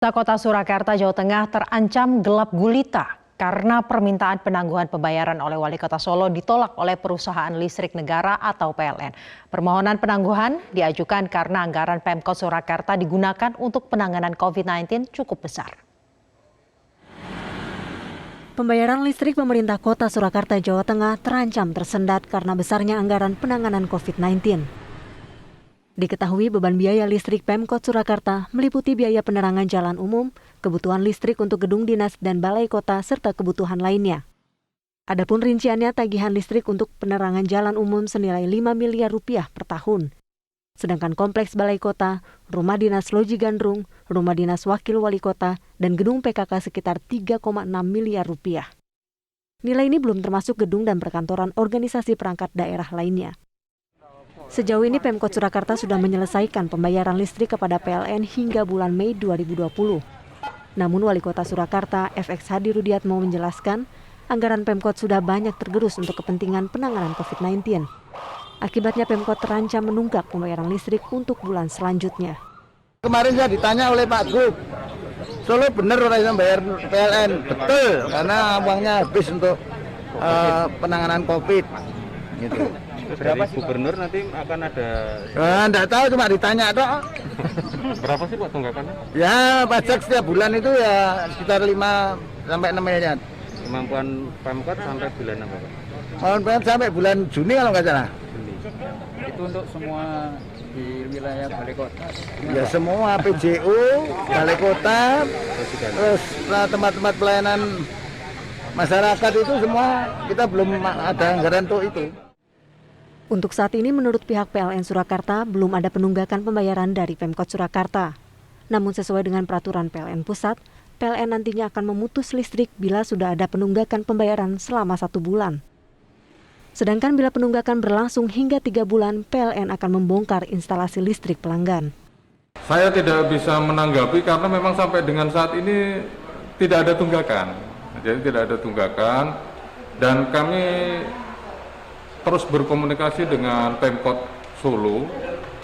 Kota Surakarta, Jawa Tengah terancam gelap gulita karena permintaan penangguhan pembayaran oleh Wali Kota Solo ditolak oleh Perusahaan Listrik Negara atau PLN. Permohonan penangguhan diajukan karena anggaran Pemkot Surakarta digunakan untuk penanganan COVID-19 cukup besar. Pembayaran listrik pemerintah Kota Surakarta, Jawa Tengah terancam tersendat karena besarnya anggaran penanganan COVID-19. Diketahui beban biaya listrik Pemkot Surakarta meliputi biaya penerangan jalan umum, kebutuhan listrik untuk gedung dinas dan balai kota, serta kebutuhan lainnya. Adapun rinciannya, tagihan listrik untuk penerangan jalan umum senilai 5 miliar rupiah per tahun. Sedangkan kompleks balai kota, rumah dinas Loji Gandrung, rumah dinas wakil wali kota, dan gedung PKK sekitar 3,6 miliar rupiah. Nilai ini belum termasuk gedung dan perkantoran organisasi perangkat daerah lainnya. Sejauh ini Pemkot Surakarta sudah menyelesaikan pembayaran listrik kepada PLN hingga bulan Mei 2020. Namun Wali Kota Surakarta, FX Hadi Rudiatmo menjelaskan, anggaran Pemkot sudah banyak tergerus untuk kepentingan penanganan COVID-19. Akibatnya Pemkot terancam menunggak pembayaran listrik untuk bulan selanjutnya. Kemarin saya ditanya oleh Pak Gub, Solo benar orang bayar PLN? Betul, karena uangnya habis untuk penanganan COVID. Gitu. Berapa sih gubernur nanti akan ada? Enggak tahu, cuma ditanya toh. Berapa sih Pak tunggakannya? Ya pajak setiap bulan itu ya sekitar 5 sampai 6 miliar. Kemampuan Pemkot sampai bulan apa Pak? Kemampuan sampai bulan Juni kalau nggak salah. Juni. Itu untuk semua di wilayah balai kota? Ya semua PJU, balai kota, terus tempat-tempat pelayanan masyarakat itu semua kita belum ada anggaran untuk itu. Untuk saat ini menurut pihak PLN Surakarta belum ada penunggakan pembayaran dari Pemkot Surakarta. Namun sesuai dengan peraturan PLN Pusat, PLN nantinya akan memutus listrik bila sudah ada penunggakan pembayaran selama 1 bulan. Sedangkan bila penunggakan berlangsung hingga 3 bulan, PLN akan membongkar instalasi listrik pelanggan. Saya tidak bisa menanggapi karena memang sampai dengan saat ini tidak ada tunggakan. Jadi tidak ada tunggakan dan kami terus berkomunikasi dengan Pemkot Solo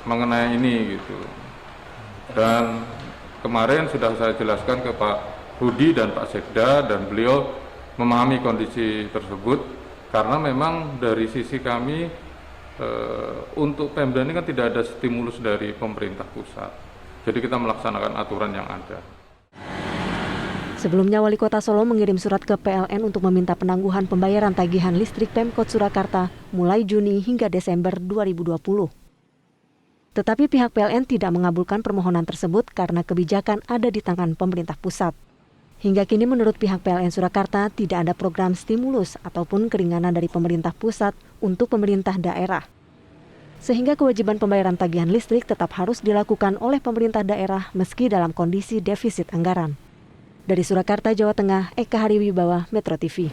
mengenai ini gitu. Dan kemarin sudah saya jelaskan ke Pak Budi dan Pak Sekda dan beliau memahami kondisi tersebut karena memang dari sisi kami untuk Pemda ini kan tidak ada stimulus dari pemerintah pusat. Jadi kita melaksanakan aturan yang ada. Sebelumnya Wali Kota Solo mengirim surat ke PLN untuk meminta penangguhan pembayaran tagihan listrik Pemkot Surakarta mulai Juni hingga Desember 2020. Tetapi pihak PLN tidak mengabulkan permohonan tersebut karena kebijakan ada di tangan pemerintah pusat. Hingga kini menurut pihak PLN Surakarta tidak ada program stimulus ataupun keringanan dari pemerintah pusat untuk pemerintah daerah. Sehingga kewajiban pembayaran tagihan listrik tetap harus dilakukan oleh pemerintah daerah meski dalam kondisi defisit anggaran. Dari Surakarta, Jawa Tengah, Eka Hariwibawa, Metro TV.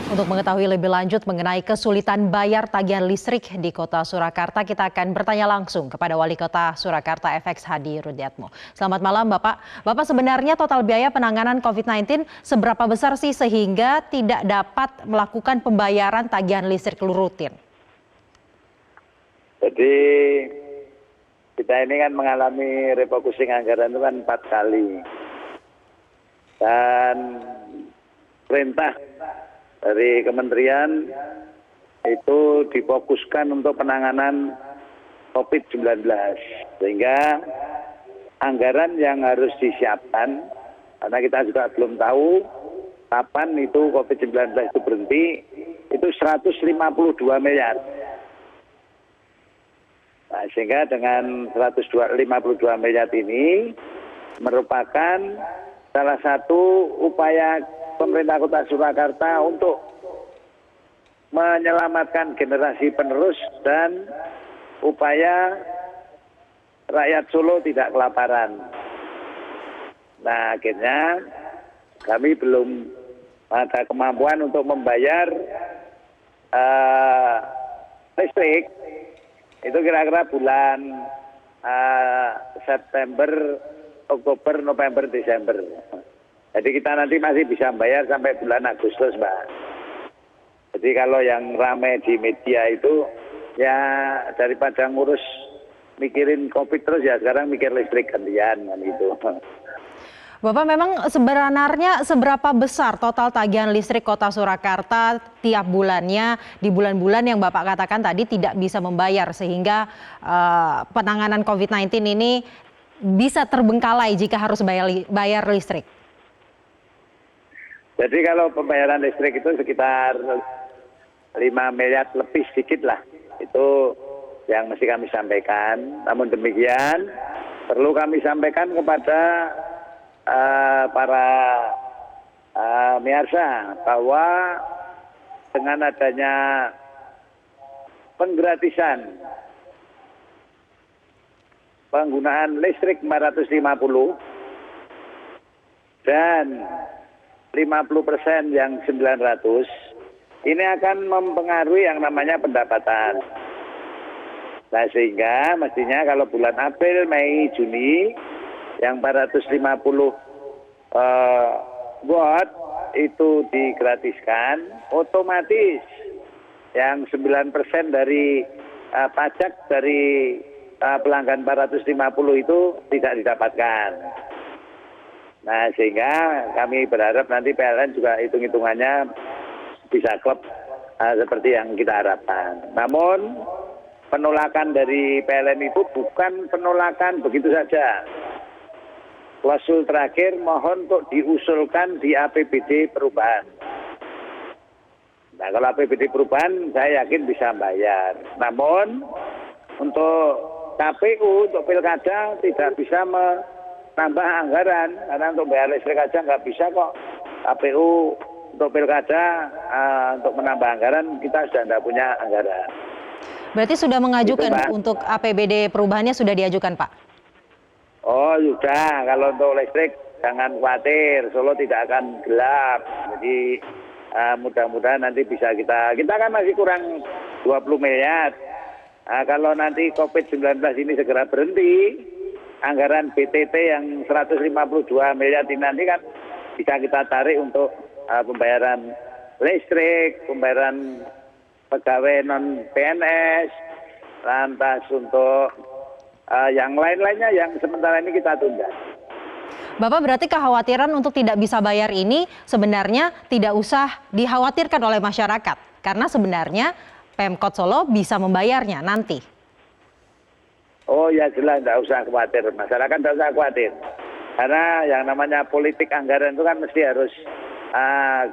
Untuk mengetahui lebih lanjut mengenai kesulitan bayar tagihan listrik di Kota Surakarta, kita akan bertanya langsung kepada Wali Kota Surakarta FX Hadi Rudiatmo. Selamat malam Bapak. Bapak, sebenarnya total biaya penanganan COVID-19 seberapa besar sih sehingga tidak dapat melakukan pembayaran tagihan listrik rutin? Jadi kita ini kan mengalami refocusing anggaran itu kan 4 kali. Dan perintah dari kementerian itu difokuskan untuk penanganan COVID-19. Sehingga anggaran yang harus disiapkan, karena kita juga belum tahu kapan itu COVID-19 itu berhenti, itu 152 miliar. Nah, sehingga dengan 152 miliar ini merupakan salah satu upaya pemerintah Kota Surakarta untuk menyelamatkan generasi penerus dan upaya rakyat Solo tidak kelaparan. Nah, akhirnya kami belum ada kemampuan untuk membayar listrik. Itu kira-kira bulan September, Oktober, November, Desember. Jadi kita nanti masih bisa bayar sampai bulan Agustus, Mbak. Jadi kalau yang ramai di media itu, ya daripada ngurus mikirin COVID terus ya sekarang mikir listrik gantian kan itu. Bapak, memang sebenarnya seberapa besar total tagihan listrik Kota Surakarta tiap bulannya di bulan-bulan yang Bapak katakan tadi tidak bisa membayar sehingga penanganan COVID-19 ini bisa terbengkalai jika harus bayar listrik? Jadi kalau pembayaran listrik itu sekitar 5 miliar lebih sedikit lah. Itu yang mesti kami sampaikan. Namun demikian perlu kami sampaikan kepada para miarsa bahwa dengan adanya penggratisan penggunaan listrik 450 dan 50% yang 900 ini akan mempengaruhi yang namanya pendapatan. Nah sehingga mestinya kalau bulan April, Mei, Juni yang 450 watt itu digratiskan, otomatis yang 9% dari pajak dari pelanggan 450 itu tidak didapatkan. Nah sehingga kami berharap nanti PLN juga hitung-hitungannya bisa klop seperti yang kita harapkan. Namun penolakan dari PLN itu bukan penolakan begitu saja. Klausul terakhir mohon untuk diusulkan di APBD perubahan. Nah kalau APBD perubahan saya yakin bisa bayar. Namun untuk KPU, untuk pilkada tidak bisa menambah anggaran. Karena untuk bayar listrik aja nggak bisa kok. KPU untuk pilkada, untuk menambah anggaran kita sudah tidak punya anggaran. Berarti sudah mengajukan Itu, untuk APBD perubahannya sudah diajukan, Pak? Oh sudah, kalau untuk listrik jangan khawatir, Solo tidak akan gelap. Jadi mudah-mudahan nanti bisa kita kan masih kurang 20 miliar. Kalau nanti COVID-19 ini segera berhenti, anggaran BTT yang 152 miliar ini nanti kan bisa kita tarik untuk pembayaran listrik, pembayaran pegawai non PNS, lantas untuk yang lain-lainnya yang sementara ini kita tunda. Bapak, berarti kekhawatiran untuk tidak bisa bayar ini sebenarnya tidak usah dikhawatirkan oleh masyarakat. Karena sebenarnya Pemkot Solo bisa membayarnya nanti. Oh ya jelas, tidak usah khawatir. Masyarakat tidak usah khawatir. Karena yang namanya politik anggaran itu kan mesti harus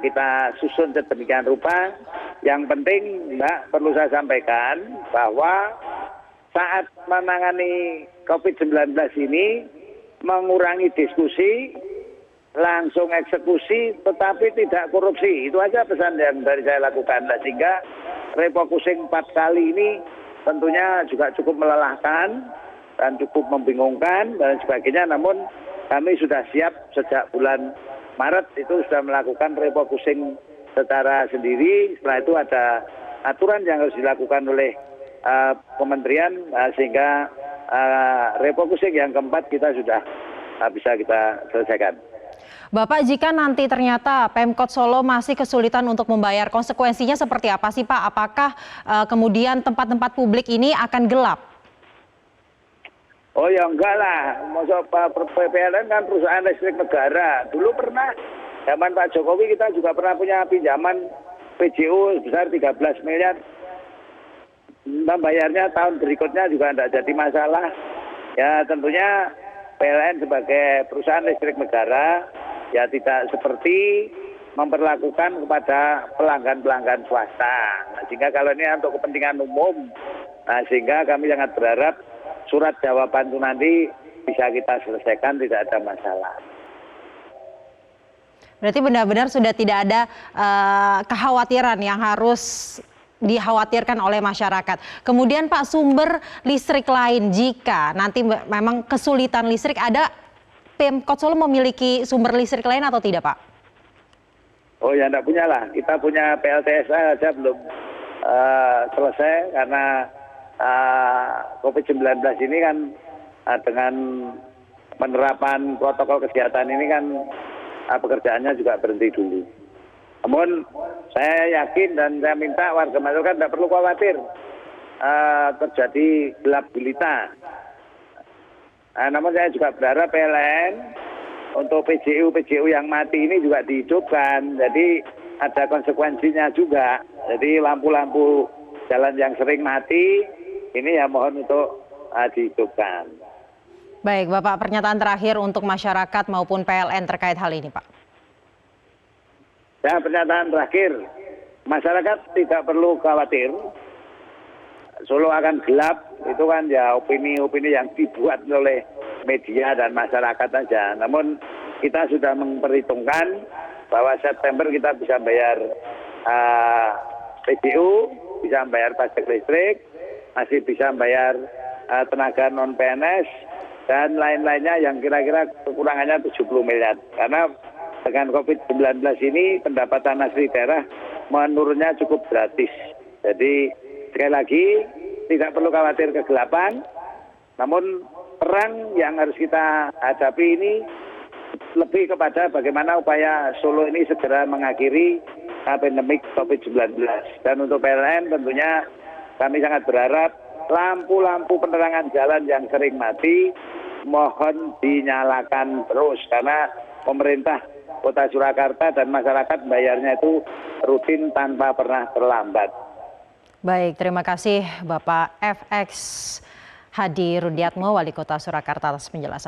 kita susun sedemikian rupa. Yang penting Mbak perlu saya sampaikan bahwa saat menangani COVID-19 ini mengurangi diskusi, langsung eksekusi, tetapi tidak korupsi. Itu aja pesan yang dari saya lakukan. Nah, sehingga refocusing 4 kali ini tentunya juga cukup melelahkan dan cukup membingungkan dan sebagainya. Namun kami sudah siap sejak bulan Maret itu sudah melakukan refocusing secara sendiri. Setelah itu ada aturan yang harus dilakukan oleh kementerian sehingga refocusing yang keempat kita sudah bisa kita selesaikan. Bapak, jika nanti ternyata Pemkot Solo masih kesulitan untuk membayar, konsekuensinya seperti apa sih Pak? Apakah kemudian tempat-tempat publik ini akan gelap? Oh ya enggak lah, maksud PLN kan perusahaan listrik negara. Dulu pernah zaman Pak Jokowi kita juga pernah punya pinjaman PJU sebesar 13 miliar. Membayarnya tahun berikutnya juga tidak jadi masalah. Ya tentunya PLN sebagai perusahaan listrik negara ya tidak seperti memperlakukan kepada pelanggan-pelanggan swasta. Nah, sehingga kalau ini untuk kepentingan umum, nah sehingga kami sangat berharap surat jawaban itu nanti bisa kita selesaikan, tidak ada masalah. Berarti benar-benar sudah tidak ada kekhawatiran yang harus dikhawatirkan oleh masyarakat. Kemudian Pak, sumber listrik lain jika nanti memang kesulitan listrik, ada Pemkot Solo memiliki sumber listrik lain atau tidak Pak? Oh ya enggak punya lah, kita punya PLTSA aja belum selesai karena COVID-19 ini kan dengan penerapan protokol kesehatan ini kan pekerjaannya juga berhenti dulu. Namun saya yakin dan saya minta warga masyarakat tidak perlu khawatir. terjadi gelap gulita. Namun saya juga berharap PLN untuk PJU yang mati ini juga dihidupkan. Jadi ada konsekuensinya juga. Jadi lampu-lampu jalan yang sering mati ini ya mohon untuk dihidupkan. Baik, Bapak, pernyataan terakhir untuk masyarakat maupun PLN terkait hal ini, Pak. Ya, pernyataan terakhir, masyarakat tidak perlu khawatir. Solo akan gelap, itu kan ya opini-opini yang dibuat oleh media dan masyarakat saja. Namun kita sudah memperhitungkan bahwa September kita bisa bayar PJU, bisa bayar pajak listrik, masih bisa bayar tenaga non-PNS, dan lain-lainnya yang kira-kira kekurangannya 70 miliar. Karena dengan COVID-19 ini pendapatan asli daerah menurunnya cukup gratis. Jadi sekali lagi tidak perlu khawatir kegelapan, namun perang yang harus kita hadapi ini lebih kepada bagaimana upaya Solo ini segera mengakhiri pandemik COVID-19. Dan untuk PLN tentunya kami sangat berharap lampu-lampu penerangan jalan yang sering mati mohon dinyalakan terus, karena pemerintah Kota Surakarta dan masyarakat bayarnya itu rutin tanpa pernah terlambat. Baik, terima kasih Bapak FX Hadi Rudiatmo, Wali Kota Surakarta atas penjelasan.